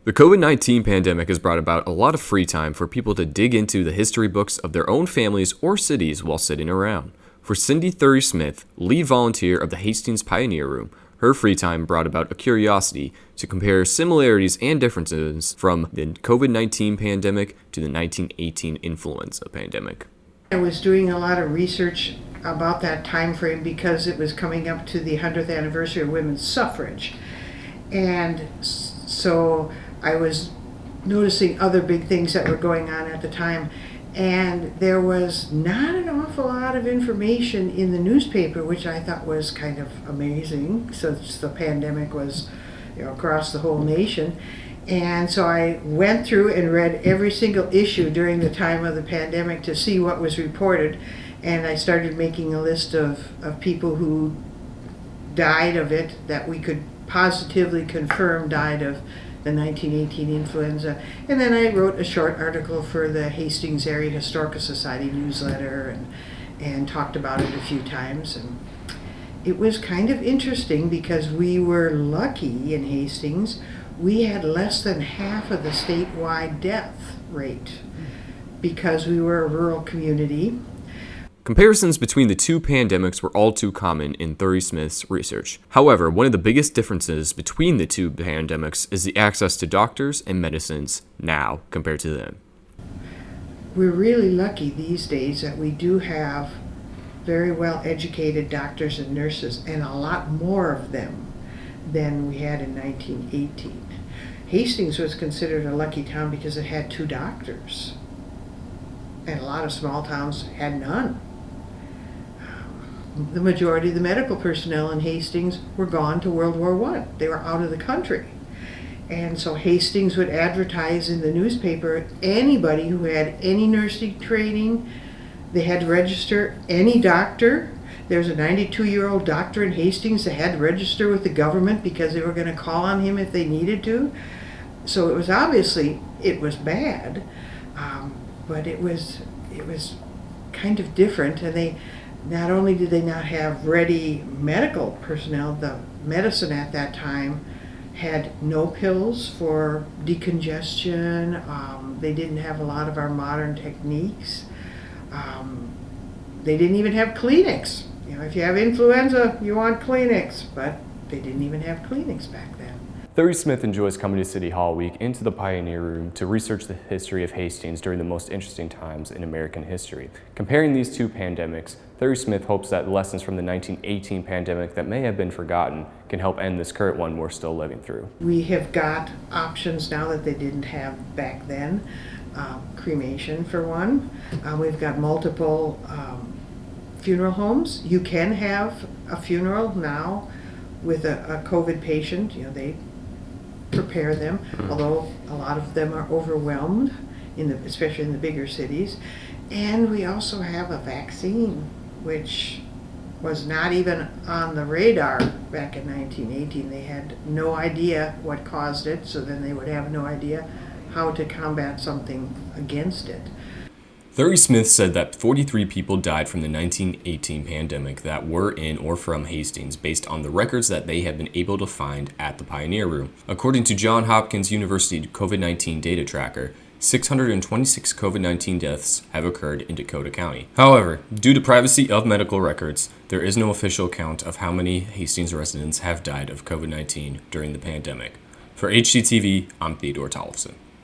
The COVID-19 pandemic has brought about a lot of free time for people to dig into the history books of their own families or cities while sitting around. For Cindy Thury-Smith, lead volunteer of the Hastings Pioneer Room, her free time brought about a curiosity to compare similarities and differences from the COVID-19 pandemic to the 1918 influenza pandemic. I was doing a lot of research about that time frame because it was coming up to the 100th anniversary of women's suffrage. And so I was noticing other big things that were going on at the time, and there was not an awful lot of information in the newspaper, which I thought was kind of amazing since the pandemic was, across the whole nation. And so I went through and read every single issue during the time of the pandemic to see what was reported, and I started making a list of people who died of it that we could positively confirm died of the 1918 influenza. And then I wrote a short article for the Hastings Area Historical Society newsletter and talked about it a few times. And it was kind of interesting because we were lucky in Hastings. We had less than half of the statewide death rate because we were a rural community. Comparisons between the two pandemics were all too common in Thury-Smith's research. However, one of the biggest differences between the two pandemics is the access to doctors and medicines now compared to then. We're really lucky these days that we do have very well educated doctors and nurses, and a lot more of them than we had in 1918. Hastings was considered a lucky town because it had 2 doctors, and a lot of small towns had none. The majority of the medical personnel in Hastings were gone to World War I. They were out of the country. And so Hastings would advertise in the newspaper anybody who had any nursing training. They had to register any doctor. There's a 92-year-old doctor in Hastings that had to register with the government because they were going to call on him if they needed to. So it was obviously, it was bad, but it was kind of different. And not only did they not have ready medical personnel, the medicine at that time had no pills for decongestion. They didn't have a lot of our modern techniques. They didn't even have Kleenex. If you have influenza, you want Kleenex, but they didn't even have Kleenex back then. Thury-Smith enjoys coming to City Hall Week into the Pioneer Room to research the history of Hastings during the most interesting times in American history. Comparing these two pandemics, Thury-Smith hopes that lessons from the 1918 pandemic that may have been forgotten can help end this current one we're still living through. We have got options now that they didn't have back then. Cremation for one. We've got multiple funeral homes. You can have a funeral now with a COVID patient. They prepare them, although a lot of them are overwhelmed, especially in the bigger cities. And we also have a vaccine, which was not even on the radar back in 1918. They had no idea what caused it, so then they would have no idea how to combat something against it. Thury-Smith said that 43 people died from the 1918 pandemic that were in or from Hastings based on the records that they have been able to find at the Pioneer Room. According to Johns Hopkins University COVID-19 data tracker, 626 COVID-19 deaths have occurred in Dakota County. However, due to privacy of medical records, there is no official count of how many Hastings residents have died of COVID-19 during the pandemic. For HCTV, I'm Theodore Tollefson.